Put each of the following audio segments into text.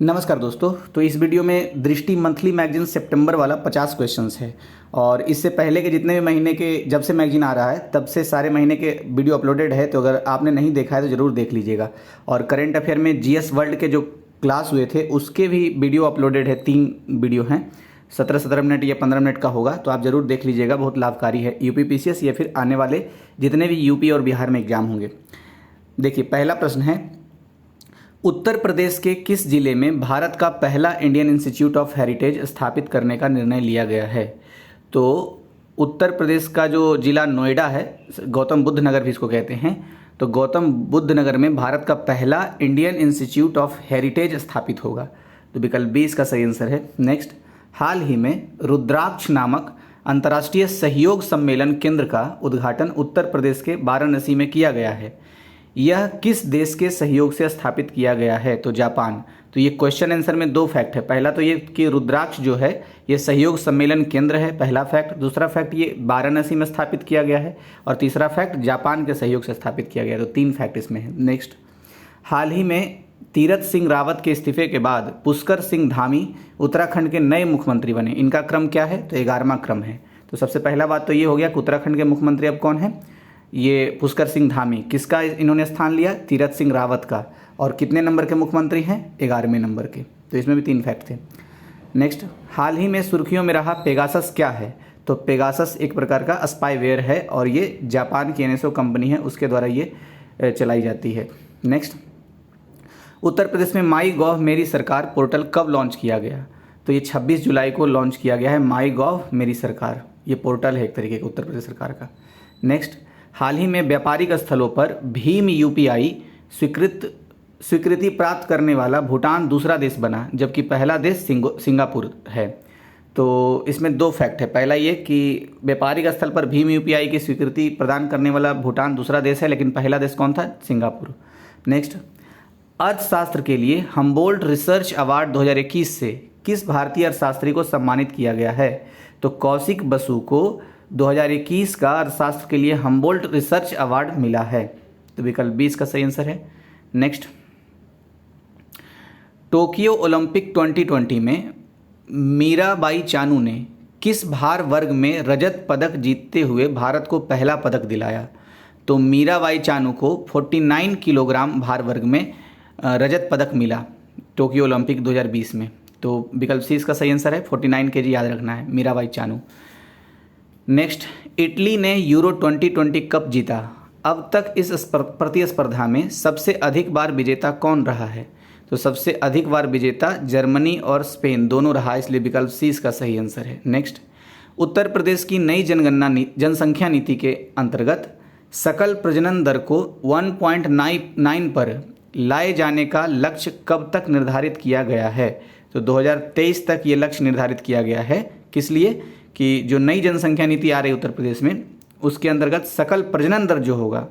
नमस्कार दोस्तों। तो इस वीडियो में दृष्टि मंथली मैगजीन सितंबर वाला 50 क्वेश्चंस है और इससे पहले के जितने भी महीने के जब से मैगजीन आ रहा है तब से सारे महीने के वीडियो अपलोडेड है, तो अगर आपने नहीं देखा है तो ज़रूर देख लीजिएगा। और करंट अफेयर में जीएस वर्ल्ड के जो क्लास हुए थे उसके भी वीडियो अपलोडेड है, 3 वीडियो हैं, 17 मिनट या 15 मिनट का होगा, तो आप ज़रूर देख लीजिएगा, बहुत लाभकारी है यूपी पीसीएस या फिर आने वाले जितने भी यूपी और बिहार में एग्जाम होंगे। देखिए, पहला प्रश्न है, उत्तर प्रदेश के किस जिले में भारत का पहला इंडियन इंस्टीट्यूट ऑफ हेरिटेज स्थापित करने का निर्णय लिया गया है? तो उत्तर प्रदेश का जो जिला नोएडा है, गौतम बुद्ध नगर भी इसको कहते हैं, तो गौतम बुद्ध नगर में भारत का पहला इंडियन इंस्टीट्यूट ऑफ हेरिटेज स्थापित होगा। तो विकल्प बी इसका सही आंसर है। नेक्स्ट, हाल ही में रुद्राक्ष नामक अंतर्राष्ट्रीय सहयोग सम्मेलन केंद्र का उद्घाटन उत्तर प्रदेश के वाराणसी में किया गया है। यह किस देश के सहयोग से स्थापित किया गया है? तो जापान। तो ये क्वेश्चन आंसर में 2 फैक्ट है। पहला तो ये कि रुद्राक्ष जो है ये सहयोग सम्मेलन केंद्र है, पहला फैक्ट। दूसरा फैक्ट ये वाराणसी में स्थापित किया गया है और तीसरा फैक्ट जापान के सहयोग से स्थापित किया गया है। तो 3 फैक्ट इसमें है। नेक्स्ट, हाल ही में तीरथ सिंह रावत के इस्तीफे के बाद पुष्कर सिंह धामी उत्तराखंड के नए मुख्यमंत्री बने। इनका क्रम क्या है? तो 11वां क्रम है। तो सबसे पहला बात तो ये हो गया कि उत्तराखंड के मुख्यमंत्री अब कौन है? ये पुष्कर सिंह धामी। किसका इन्होंने स्थान लिया? तीरथ सिंह रावत का। और कितने नंबर के मुख्यमंत्री हैं? 11वें नंबर के। तो इसमें भी 3 फैक्ट थे। नेक्स्ट, हाल ही में सुर्खियों में रहा पेगासस क्या है? तो पेगासस एक प्रकार का स्पाईवेयर है और ये जापान की एनएसओ कंपनी है, उसके द्वारा ये चलाई जाती है। नेक्स्ट, उत्तर प्रदेश में माई गॉव मेरी सरकार पोर्टल कब लॉन्च किया गया? तो ये 26 जुलाई को लॉन्च किया गया है। माई गॉव मेरी सरकार ये पोर्टल है एक तरीके का उत्तर प्रदेश सरकार का। नेक्स्ट, हाल ही में व्यापारिक स्थलों पर भीम यूपीआई स्वीकृति प्राप्त करने वाला भूटान दूसरा देश बना, जबकि पहला देश सिंगापुर है। तो इसमें 2 फैक्ट है। पहला ये कि व्यापारिक स्थल पर भीम यूपीआई की स्वीकृति प्रदान करने वाला भूटान दूसरा देश है, लेकिन पहला देश कौन था? सिंगापुर। नेक्स्ट, अर्थशास्त्र के लिए हम्बोल्ट रिसर्च अवार्ड 2021 से किस भारतीय अर्थशास्त्री को सम्मानित किया गया है? तो कौशिक बसु को 2021 का अर्थशास्त्र के लिए हम्बोल्ट रिसर्च अवार्ड मिला है। तो विकल्प 20 का सही आंसर है। नेक्स्ट, टोक्यो ओलंपिक 2020 में मीराबाई चानू ने किस भार वर्ग में रजत पदक जीतते हुए भारत को पहला पदक दिलाया? तो मीराबाई चानू को 49 किलोग्राम भार वर्ग में रजत पदक मिला टोक्यो ओलंपिक 2020 में। तो विकल्प सी इसका सही आंसर है। 49 kg याद रखना है, मीराबाई चानू। नेक्स्ट, इटली ने यूरो 2020 कप जीता। अब तक इस प्रतिस्पर्धा में सबसे अधिक बार विजेता कौन रहा है? तो सबसे अधिक बार विजेता जर्मनी और स्पेन दोनों रहा, इसलिए विकल्प सी इसका सही आंसर है। नेक्स्ट, उत्तर प्रदेश की नई जनसंख्या नीति के अंतर्गत सकल प्रजनन दर को 1.9 पर लाए जाने का लक्ष्य कब तक निर्धारित किया गया है? तो 2023 तक ये लक्ष्य निर्धारित किया गया है। किस लिए? कि जो नई जनसंख्या नीति आ रही है उत्तर प्रदेश में, उसके अंतर्गत सकल प्रजनन दर जो होगा,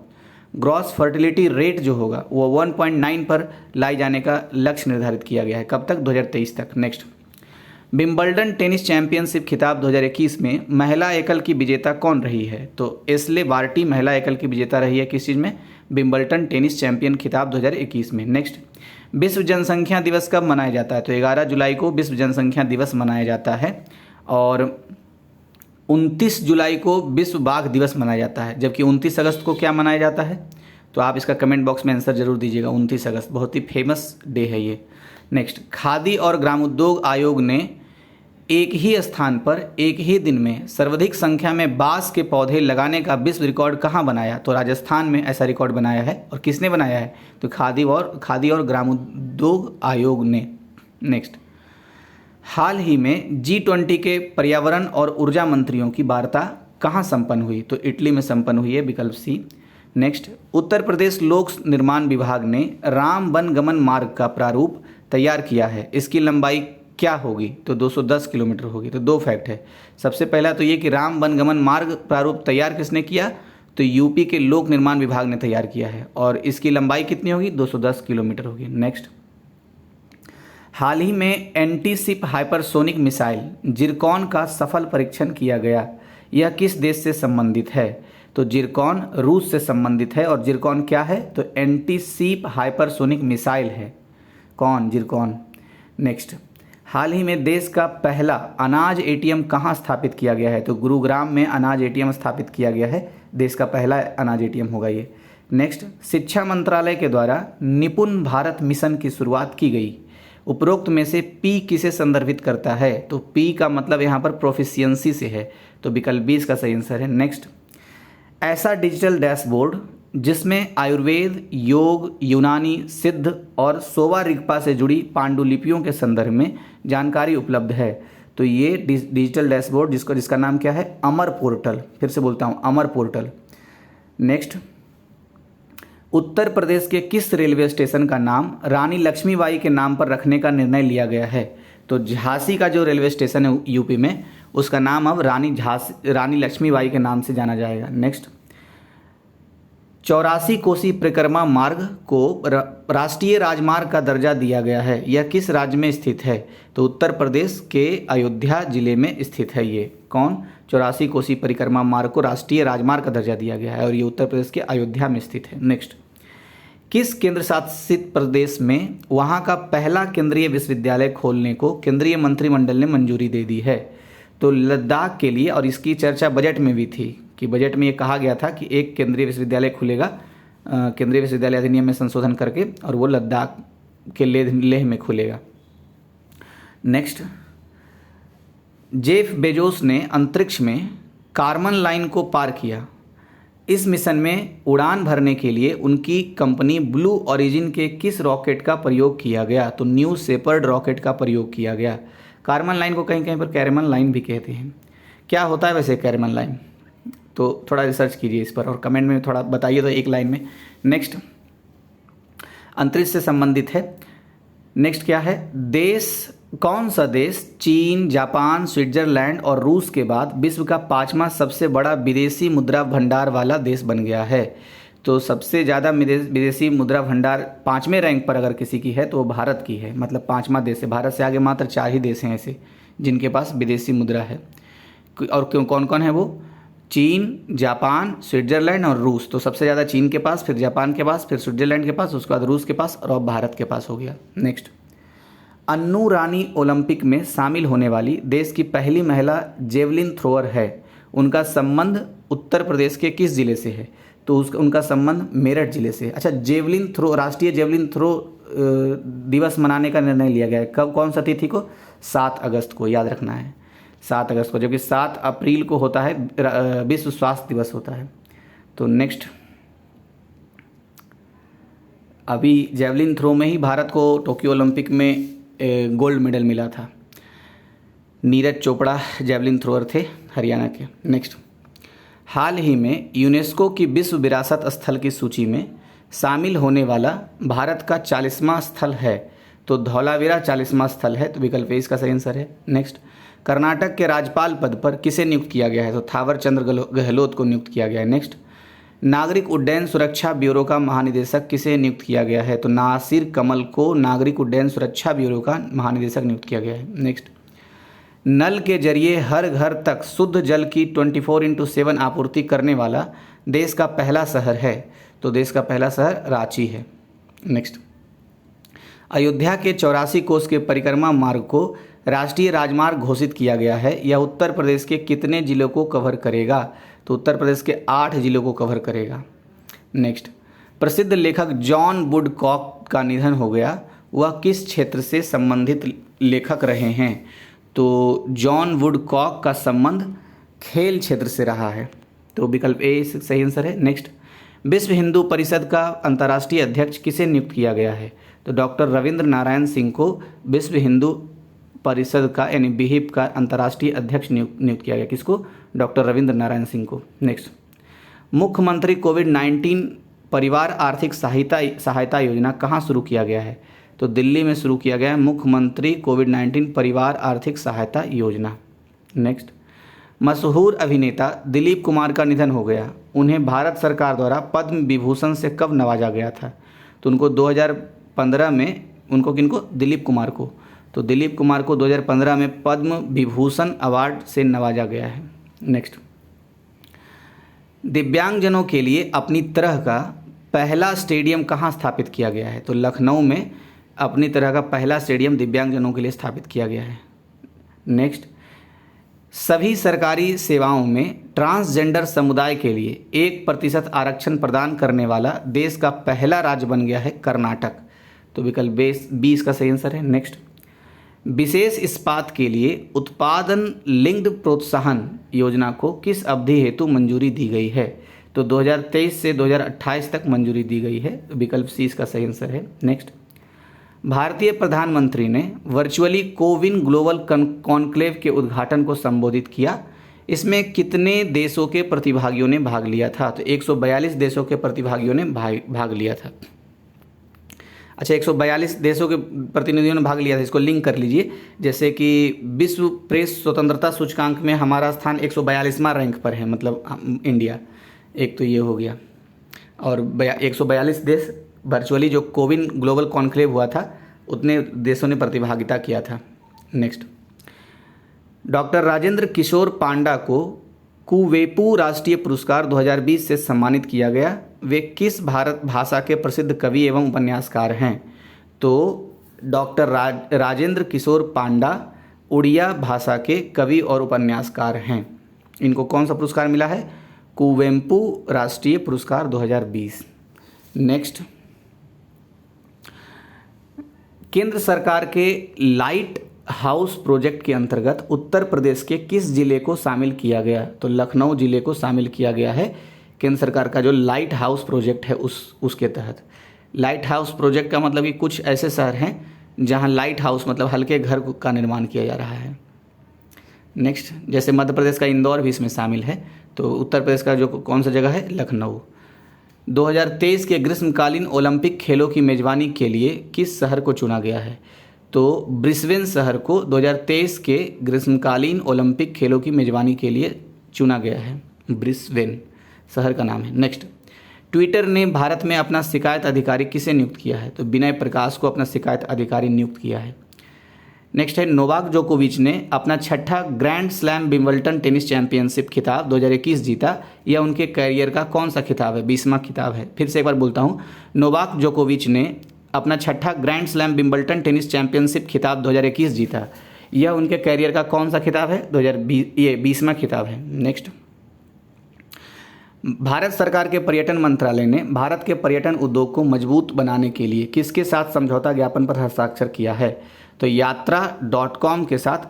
ग्रॉस फर्टिलिटी रेट जो होगा, वो 1.9 पर लाई जाने का लक्ष्य निर्धारित किया गया है। कब तक? 2023 तक। नेक्स्ट, विंबलडन टेनिस चैंपियनशिप खिताब 2021 में महिला एकल की विजेता कौन रही है? तो एस्ले बार्टी महिला एकल की विजेता रही है। किस चीज़ में? विंबलडन टेनिस चैंपियन खिताब 2021 में। नेक्स्ट, विश्व जनसंख्या दिवस कब मनाया जाता है? तो 11 जुलाई को विश्व जनसंख्या दिवस मनाया जाता है और 29 जुलाई को विश्व बाघ दिवस मनाया जाता है, जबकि 29 अगस्त को क्या मनाया जाता है? तो आप इसका कमेंट बॉक्स में आंसर जरूर दीजिएगा। 29 अगस्त बहुत ही फेमस डे है ये। नेक्स्ट, खादी और ग्रामोद्योग आयोग ने एक ही स्थान पर एक ही दिन में सर्वाधिक संख्या में बांस के पौधे लगाने का विश्व रिकॉर्ड कहाँ बनाया? तो राजस्थान में ऐसा रिकॉर्ड बनाया है। और किसने बनाया है? तो खादी और ग्रामोद्योग आयोग ने। नेक्स्ट, हाल ही में G20 के पर्यावरण और ऊर्जा मंत्रियों की वार्ता कहाँ संपन्न हुई? तो इटली में संपन्न हुई है, विकल्प सी। नेक्स्ट, उत्तर प्रदेश लोक निर्माण विभाग ने राम वन गमन मार्ग का प्रारूप तैयार किया है। इसकी लंबाई क्या होगी? तो 210 किलोमीटर होगी। तो 2 फैक्ट है। सबसे पहला तो ये कि राम वन गमन मार्ग प्रारूप तैयार किसने किया? तो यूपी के लोक निर्माण विभाग ने तैयार किया है और इसकी लंबाई कितनी होगी? 210 किलोमीटर होगी। नेक्स्ट, हाल ही में एंटी-शिप हाइपरसोनिक मिसाइल जिरकॉन का सफल परीक्षण किया गया। यह किस देश से संबंधित है? तो जिरकॉन रूस से संबंधित है। और जिरकॉन क्या है? तो एंटी-शिप हाइपरसोनिक मिसाइल है। कौन? जिरकॉन। नेक्स्ट, हाल ही में देश का पहला अनाज एटीएम कहाँ स्थापित किया गया है? तो गुरुग्राम में अनाज एटीएम स्थापित किया गया है, देश का पहला अनाज एटीएम होगा ये। नेक्स्ट, शिक्षा मंत्रालय के द्वारा निपुण भारत मिशन की शुरुआत की गई। उपरोक्त में से पी किसे संदर्भित करता है? तो पी का मतलब यहाँ पर प्रोफिशिएंसी से है, तो विकल्प 20 का सही आंसर है। नेक्स्ट, ऐसा डिजिटल डैशबोर्ड जिसमें आयुर्वेद, योग, यूनानी, सिद्ध और सोवा रिगपा से जुड़ी पांडुलिपियों के संदर्भ में जानकारी उपलब्ध है। तो ये डिजिटल डैशबोर्ड जिसका नाम क्या है? अमर पोर्टल। फिर से बोलता हूँ, अमर पोर्टल। नेक्स्ट, उत्तर प्रदेश के किस रेलवे स्टेशन का नाम रानी लक्ष्मीबाई के नाम पर रखने का निर्णय लिया गया है? तो झांसी का जो रेलवे स्टेशन है यूपी में, उसका नाम अब रानी लक्ष्मीबाई के नाम से जाना जाएगा। नेक्स्ट, 84 कोसी परिक्रमा मार्ग को राष्ट्रीय राजमार्ग का दर्जा दिया गया है, यह किस राज्य में स्थित है? तो उत्तर प्रदेश के अयोध्या जिले में स्थित है ये। कौन? 84 कोसी परिक्रमा मार्ग को राष्ट्रीय राजमार्ग का दर्जा दिया गया है और ये उत्तर प्रदेश के अयोध्या में स्थित है। नेक्स्ट, किस केंद्र शासित प्रदेश में वहाँ का पहला केंद्रीय विश्वविद्यालय खोलने को केंद्रीय मंत्रिमंडल ने मंजूरी दे दी है? तो लद्दाख के लिए, और इसकी चर्चा बजट में भी थी कि बजट में ये कहा गया था कि एक केंद्रीय विश्वविद्यालय खुलेगा केंद्रीय विश्वविद्यालय अधिनियम में संशोधन करके, और वो लद्दाख के लेह में खुलेगा। नेक्स्ट, जेफ बेजोस ने अंतरिक्ष में कार्बन लाइन को पार किया। इस मिशन में उड़ान भरने के लिए उनकी कंपनी ब्लू ओरिजिन के किस रॉकेट का प्रयोग किया गया? तो न्यू शेपर्ड रॉकेट का प्रयोग किया गया। कार्बन लाइन को कहीं कहीं पर कैरमन लाइन भी कहते हैं। क्या होता है वैसे कैरमन लाइन? तो थोड़ा रिसर्च कीजिए इस पर और कमेंट में थोड़ा बताइए तो एक लाइन में। नेक्स्ट, अंतरिक्ष से संबंधित है। नेक्स्ट क्या है? कौन सा देश चीन, जापान, स्विट्जरलैंड और रूस के बाद विश्व का 5वां सबसे बड़ा विदेशी मुद्रा भंडार वाला देश बन गया है? तो सबसे ज़्यादा विदेशी मुद्रा भंडार 5वें रैंक पर अगर किसी की है तो वो भारत की है, मतलब 5वां देश है। भारत से आगे मात्र 4 ही देश हैं ऐसे जिनके पास विदेशी मुद्रा है। और क्यों, कौन कौन है वो? चीन, जापान, स्विट्जरलैंड और रूस। तो सबसे ज़्यादा चीन के पास, फिर जापान के पास, फिर स्विट्जरलैंड के पास, उसके बाद रूस के पास और अब भारत के पास हो गया। नेक्स्ट, अन्नू रानी ओलंपिक में शामिल होने वाली देश की पहली महिला जेवलिन थ्रोअर है। उनका संबंध उत्तर प्रदेश के किस जिले से है? तो उनका संबंध मेरठ जिले से। अच्छा, जेवलिन थ्रो, राष्ट्रीय जेवलिन थ्रो दिवस मनाने का निर्णय लिया गया है। कब, कौन सा तिथि को? 7 अगस्त को, याद रखना है 7 अगस्त को, जबकि 7 अप्रैल को होता है विश्व स्वास्थ्य दिवस होता है। तो नेक्स्ट, अभी जेवलिन थ्रो में ही भारत को टोक्यो ओलंपिक में गोल्ड मेडल मिला था। नीरज चोपड़ा जेवलिन थ्रोअर थे हरियाणा के। नेक्स्ट, हाल ही में यूनेस्को की विश्व विरासत स्थल की सूची में शामिल होने वाला भारत का 40वां स्थल है। तो धौलावीरा 40वां स्थल है, तो विकल्प ए इसका सही आंसर है। नेक्स्ट, कर्नाटक के राज्यपाल पद पर किसे नियुक्त किया गया है? तो थावर चंद गहलोत को नियुक्त किया गया है। नेक्स्ट, नागरिक उड्डयन सुरक्षा ब्यूरो का महानिदेशक किसे नियुक्त किया गया है? तो नासिर कमल को नागरिक उड्डयन सुरक्षा ब्यूरो का महानिदेशक नियुक्त किया गया है। नेक्स्ट, नल के जरिए हर घर तक शुद्ध जल की 24/7 आपूर्ति करने वाला देश का पहला शहर है। तो देश का पहला शहर रांची है। नेक्स्ट, अयोध्या के 84 कोस के परिक्रमा मार्ग को राष्ट्रीय राजमार्ग घोषित किया गया है। यह उत्तर प्रदेश के कितने जिलों को कवर करेगा? तो उत्तर प्रदेश के 8 जिलों को कवर करेगा। नेक्स्ट, प्रसिद्ध लेखक जॉन वुडकॉक का निधन हो गया। वह किस क्षेत्र से संबंधित लेखक रहे हैं? तो जॉन वुडकॉक का संबंध खेल क्षेत्र से रहा है। तो विकल्प ए सही आंसर है। नेक्स्ट, विश्व हिंदू परिषद का अंतर्राष्ट्रीय अध्यक्ष किसे नियुक्त किया गया है? तो डॉक्टर रविंद्र नारायण सिंह को विश्व हिंदू परिषद का यानी विहिप का अंतर्राष्ट्रीय अध्यक्ष नियुक्त किया गया। किसको? डॉक्टर रविंद्र नारायण सिंह को। नेक्स्ट, मुख्यमंत्री कोविड-19 परिवार आर्थिक सहायता योजना कहाँ शुरू किया गया है? तो दिल्ली में शुरू किया गया है मुख्यमंत्री कोविड-19 परिवार आर्थिक सहायता योजना। नेक्स्ट, मशहूर अभिनेता दिलीप कुमार का निधन हो गया। उन्हें भारत सरकार द्वारा पद्म विभूषण से कब नवाजा गया था? तो उनको 2015 में, उनको किनको? दिलीप कुमार को। तो दिलीप कुमार को 2015 में पद्म विभूषण अवार्ड से नवाजा गया है। नेक्स्ट, दिव्यांगजनों के लिए अपनी तरह का पहला स्टेडियम कहाँ स्थापित किया गया है? तो लखनऊ में अपनी तरह का पहला स्टेडियम दिव्यांगजनों के लिए स्थापित किया गया है। नेक्स्ट, सभी सरकारी सेवाओं में ट्रांसजेंडर समुदाय के लिए 1% आरक्षण प्रदान करने वाला देश का पहला राज्य बन गया है कर्नाटक। तो विकल्प 20 का सही आंसर है। नेक्स्ट, विशेष इस्पात के लिए उत्पादन लिंक्ड प्रोत्साहन योजना को किस अवधि हेतु मंजूरी दी गई है? तो 2023 से 2028 तक मंजूरी दी गई है। विकल्प सी इसका सही आंसर है। नेक्स्ट, भारतीय प्रधानमंत्री ने वर्चुअली कोविन ग्लोबल कॉन्क्लेव के उद्घाटन को संबोधित किया। इसमें कितने देशों के प्रतिभागियों ने भाग लिया था? तो 142 देशों के प्रतिभागियों ने भाग लिया था। अच्छा, 142 देशों के प्रतिनिधियों ने भाग लिया था, इसको लिंक कर लीजिए। जैसे कि विश्व प्रेस स्वतंत्रता सूचकांक में हमारा स्थान 142वां रैंक पर है, मतलब इंडिया। एक तो ये हो गया, और 142 देश वर्चुअली जो कोविन ग्लोबल कॉन्क्लेव हुआ था उतने देशों ने प्रतिभागिता किया था। नेक्स्ट, डॉक्टर राजेंद्र किशोर पांडा को कुवेंपु राष्ट्रीय पुरस्कार 2020 से सम्मानित किया गया। वे किस भारत भाषा के प्रसिद्ध कवि एवं उपन्यासकार हैं? तो डॉक्टर राजेंद्र किशोर पांडा उड़िया भाषा के कवि और उपन्यासकार हैं। इनको कौन सा पुरस्कार मिला है? कुवेंपु राष्ट्रीय पुरस्कार 2020। नेक्स्ट, केंद्र सरकार के लाइट हाउस प्रोजेक्ट के अंतर्गत उत्तर प्रदेश के किस जिले को शामिल किया गया? तो लखनऊ जिले को शामिल किया गया है केंद्र सरकार का जो लाइट हाउस प्रोजेक्ट है उसके तहत। लाइट हाउस प्रोजेक्ट का मतलब कि कुछ ऐसे शहर हैं जहां लाइट हाउस मतलब हल्के घर का निर्माण किया जा रहा है। नेक्स्ट, जैसे मध्य प्रदेश का इंदौर भी इसमें शामिल है, तो उत्तर प्रदेश का जो कौन सा जगह है? लखनऊ। 2023 के ग्रीष्मकालीन ओलंपिक खेलों की मेजबानी के लिए किस शहर को चुना गया है? तो ब्रिस्बेन शहर को 2023 के ग्रीष्मकालीन ओलंपिक खेलों की मेजबानी के लिए चुना गया है। ब्रिस्बेन शहर का नाम है। नेक्स्ट, ट्विटर ने भारत में अपना शिकायत अधिकारी किसे नियुक्त किया है? तो विनय प्रकाश को अपना शिकायत अधिकारी नियुक्त किया है। नेक्स्ट है, नोवाक जोकोविच ने अपना छठा grand slam Wimbledon tennis championship खिताब 2021 जीता। यह उनके कैरियर का कौन सा खिताब है? 20वां खिताब है। फिर से एक बार बोलता हूँ, नोवाक जोकोविच ने अपना छठा grand slam Wimbledon tennis championship खिताब 2021 जीता। यह उनके कैरियर का कौन सा खिताब है? 2020वां खिताब है। नेक्स्ट, भारत सरकार के पर्यटन मंत्रालय ने भारत के पर्यटन उद्योग को मजबूत बनाने के लिए किसके साथ समझौता ज्ञापन पर हस्ताक्षर किया है? तो यात्रा.com के साथ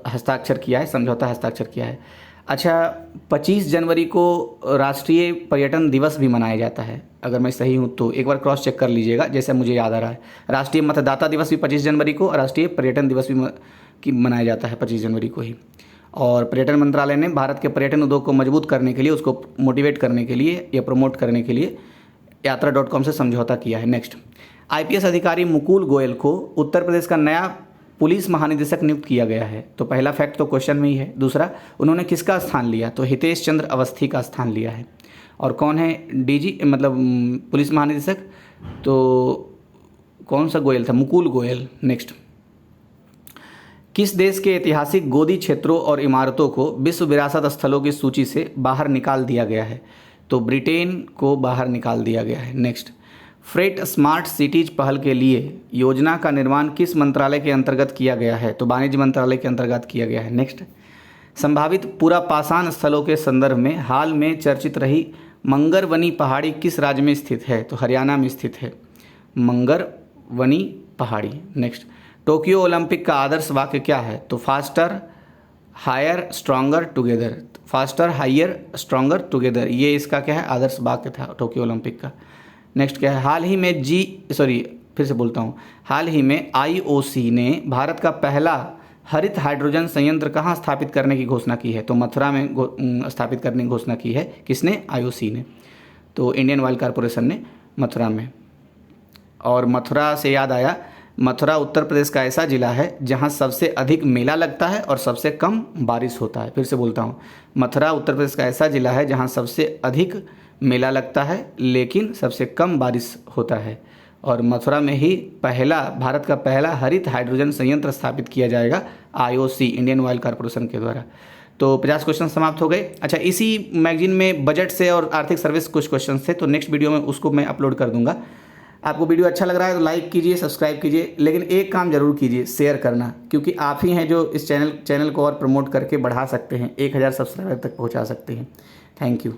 हस्ताक्षर किया है, समझौता हस्ताक्षर किया है। अच्छा, 25 जनवरी को राष्ट्रीय पर्यटन दिवस भी मनाया जाता है। अगर मैं सही हूँ तो एक बार क्रॉस चेक कर लीजिएगा, जैसे मुझे याद आ रहा है। राष्ट्रीय मतदाता दिवस भी 25 जनवरी को, राष्ट्रीय पर्यटन दिवस भी मनाया जाता है 25 जनवरी को ही। और पर्यटन मंत्रालय ने भारत के पर्यटन उद्योग को मजबूत करने के लिए, उसको मोटिवेट करने के लिए या प्रमोट करने के लिए यात्रा.com से समझौता किया है। नेक्स्ट, IPS अधिकारी मुकुल गोयल को उत्तर प्रदेश का नया पुलिस महानिदेशक नियुक्त किया गया है। तो पहला फैक्ट तो क्वेश्चन में ही है। दूसरा, उन्होंने किसका स्थान लिया? तो हितेश चंद्र अवस्थी का स्थान लिया है। और कौन है DG मतलब पुलिस महानिदेशक? तो कौन सा गोयल था? मुकुल गोयल। नेक्स्ट, किस देश के ऐतिहासिक गोदी क्षेत्रों और इमारतों को विश्व विरासत स्थलों की सूची से बाहर निकाल दिया गया है? तो ब्रिटेन को बाहर निकाल दिया गया है। नेक्स्ट, फ्रेट स्मार्ट सिटीज पहल के लिए योजना का निर्माण किस मंत्रालय के अंतर्गत किया गया है? तो वाणिज्य मंत्रालय के अंतर्गत किया गया है। नेक्स्ट, संभावित पुरापाषाण स्थलों के संदर्भ में हाल में चर्चित रही मंगरवनी पहाड़ी किस राज्य में स्थित है? तो हरियाणा में स्थित है मंगरवनी पहाड़ी। नेक्स्ट, टोक्यो ओलंपिक का आदर्श वाक्य क्या है? तो faster higher stronger together. Faster higher stronger together, ये इसका क्या है? आदर्श वाक्य था टोक्यो ओलंपिक का। नेक्स्ट क्या है? हाल ही में IOC ने भारत का पहला हरित हाइड्रोजन संयंत्र कहाँ स्थापित करने की घोषणा की है? तो मथुरा में स्थापित करने की घोषणा की है। किसने? IOC ने। तो इंडियन ऑयल कॉरपोरेशन ने मथुरा में। और मथुरा से याद आया, मथुरा उत्तर प्रदेश का ऐसा जिला है जहां सबसे अधिक मेला लगता है और सबसे कम बारिश होता है। फिर से बोलता हूं, मथुरा उत्तर प्रदेश का ऐसा जिला है जहां सबसे अधिक मेला लगता है लेकिन सबसे कम बारिश होता है। और मथुरा में ही भारत का पहला हरित हाइड्रोजन संयंत्र स्थापित किया जाएगा IOC इंडियन ऑयल कॉरपोरेशन के द्वारा। तो 50 क्वेश्चन समाप्त हो गए। अच्छा, इसी मैगजीन में बजट से और आर्थिक सर्विस कुछ क्वेश्चन थे, तो नेक्स्ट वीडियो में उसको मैं अपलोड कर दूंगा। आपको वीडियो अच्छा लग रहा है तो लाइक कीजिए, सब्सक्राइब कीजिए, लेकिन एक काम जरूर कीजिए, शेयर करना, क्योंकि आप ही हैं जो इस चैनल को और प्रमोट करके बढ़ा सकते हैं, 1000 सब्सक्राइबर तक पहुंचा सकते हैं। Thank you.